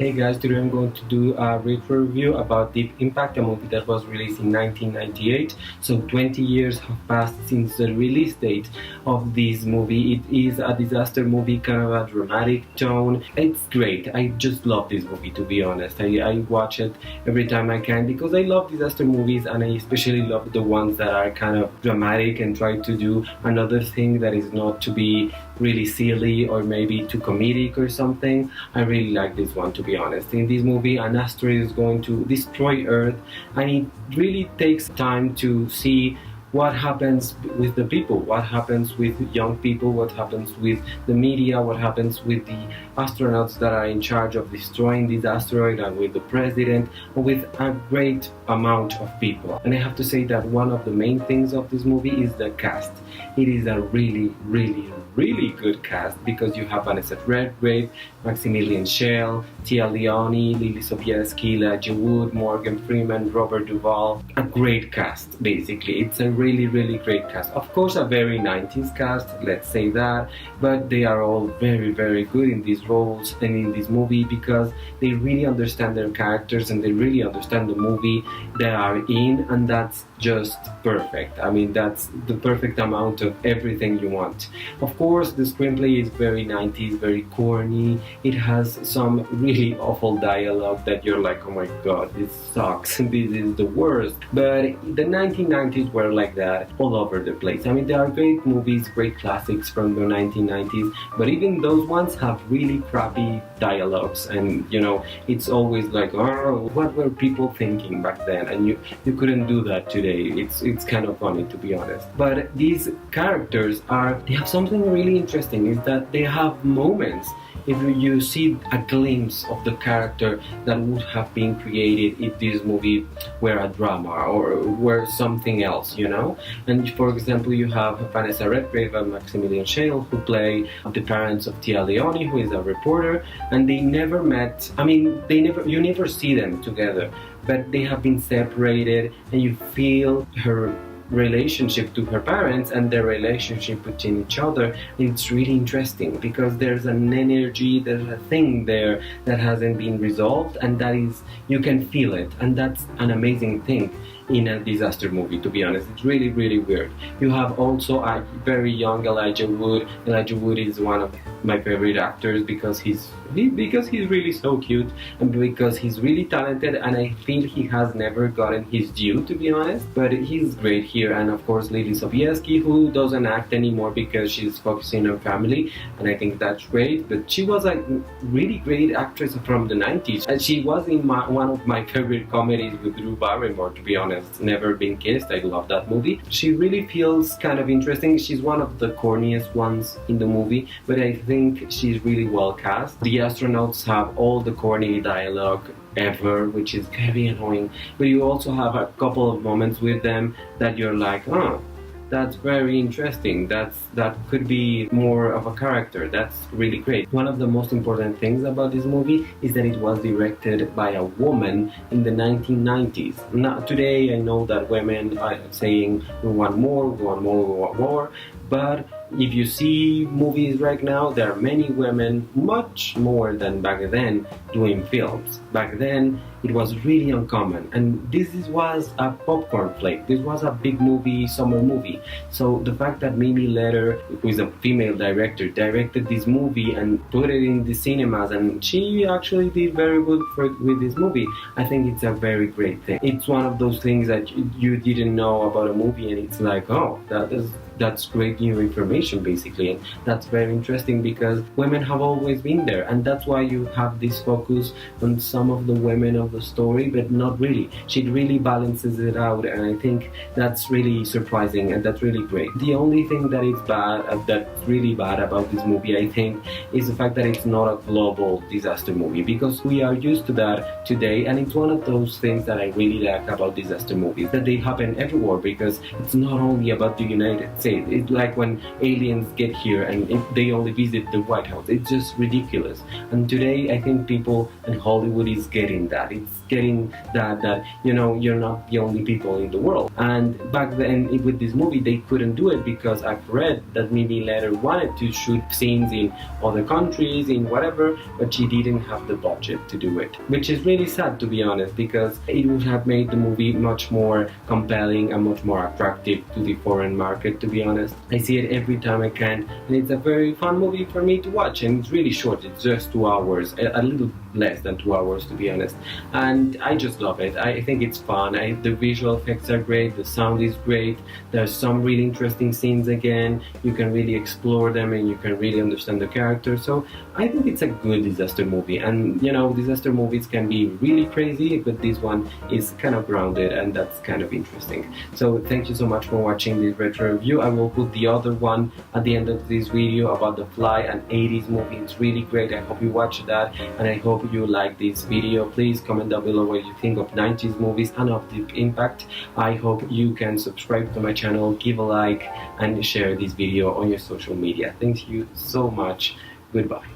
Hey guys, today I'm going to do a retro review about Deep Impact, a movie that was released in 1998. So 20 years have passed since the release date of this movie. It is a disaster movie, kind of a dramatic tone. It's great. I just love this movie, to be honest. I watch it every time I can because I love disaster movies, and I especially love the ones that are kind of dramatic and try to do another thing that is not to be really silly or maybe too comedic or something. I really like this one, to be honest. In this movie, an asteroid is going to destroy Earth, and it really takes time to see what happens with the people, what happens with young people, what happens with the media, what happens with the astronauts that are in charge of destroying this asteroid, and with the president, and with a great amount of people. And I have to say that one of the main things of this movie is the cast. It is a really good cast, because you have Vanessa Redgrave, Maximilian Schell, Tia Leoni, Lily Sobieski, Elijah Wood, Morgan Freeman, Robert Duvall. A great cast, basically. It's a really great cast. Of course, a very 90s cast, let's say that, but they are all very good in these roles and in this movie, because they really understand their characters and they really understand the movie they are in, and that's just perfect. I mean, that's the perfect amount of everything you want. Of course, the screenplay is very 90s, very corny. It has some really awful dialogue that you're like, oh my god, this sucks, this is the worst. But the 1990s were like that all over the place. I mean, there are great movies, great classics from the 1990s, but even those ones have really crappy dialogues, and you know, it's always like, oh, what were people thinking back then? And you couldn't do that today. It's kind of funny, to be honest. But these characters they have something really interesting, is that they have moments. If you see a glimpse of the character that would have been created if this movie were a drama or were something else, you know? And for example, you have Vanessa Redgrave and Maximilian Schell, who play the parents of Tia Leoni, who is a reporter, and they never met. I mean, you never see them together, but they have been separated, and you feel her relationship to her parents and their relationship between each other. It's really interesting because there's an energy, there's a thing there that hasn't been resolved, and that is, you can feel it, and that's an amazing thing in a disaster movie, to be honest. It's really weird. You have also a very young Elijah Wood. Elijah Wood is one of my favorite actors because he's really so cute, and because he's really talented, and I feel he has never gotten his due, to be honest, but he's great here. And of course, Lily Sobieski, who doesn't act anymore because she's focusing on family, and I think that's great, but she was a really great actress from the 90s, and she was in one of my favorite comedies with Drew Barrymore, to be honest, Never Been Kissed. I love that movie. She really feels kind of interesting. She's one of the corniest ones in the movie, but I think she's really well cast. The astronauts have all the corny dialogue ever, which is very annoying, but you also have a couple of moments with them that you're like, oh, that's very interesting, that could be more of a character. That's really great. One of the most important things about this movie is that it was directed by a woman in the 1990s. Now, today I know that women are saying we want more, but if you see movies right now, there are many women, much more than back then, doing films. Back then, it was really uncommon, and was a popcorn flick. This was a big movie, summer movie. So the fact that Mimi Leder, who is a female director, directed this movie and put it in the cinemas, and she actually did very good with this movie, I think it's a very great thing. It's one of those things that you didn't know about a movie, and it's like, oh, that's great new information, basically. And that's very interesting because women have always been there, and that's why you have this focus on some of the women of the story, but not really. She really balances it out, and I think that's really surprising, and that's really great. The only thing that is that's really bad about this movie, I think, is the fact that it's not a global disaster movie, because we are used to that today, and it's one of those things that I really like about disaster movies, that they happen everywhere, because it's not only about the United States. say it. It's like when aliens get here and they only visit the White House. It's just ridiculous. And today I think people in Hollywood is getting that. It's getting that you know, you're not the only people in the world. And back then with this movie they couldn't do it because I've read that Mimi later wanted to shoot scenes in other countries, in whatever, but she didn't have the budget to do it, which is really sad, to be honest, because it would have made the movie much more compelling and much more attractive to the foreign market, to be honest. I see it every time I can, and it's a very fun movie for me to watch, and it's really short. It's just 2 hours, a little less than 2 hours, to be honest, and I just love it. I think it's fun. The visual effects are great, the sound is great, there's some really interesting scenes again, you can really explore them and you can really understand the characters. So I think it's a good disaster movie, and you know, disaster movies can be really crazy, but this one is kind of grounded, and that's kind of interesting. So thank you so much for watching this retro review. I will put the other one at the end of this video about The Fly, an 80s movie. It's really great. I hope you watch that, and I hope you like this video. Please comment down below what you think of 90s movies and of Deep Impact. I hope you can subscribe to my channel, give a like, and share this video on your social media. Thank you so much. Goodbye.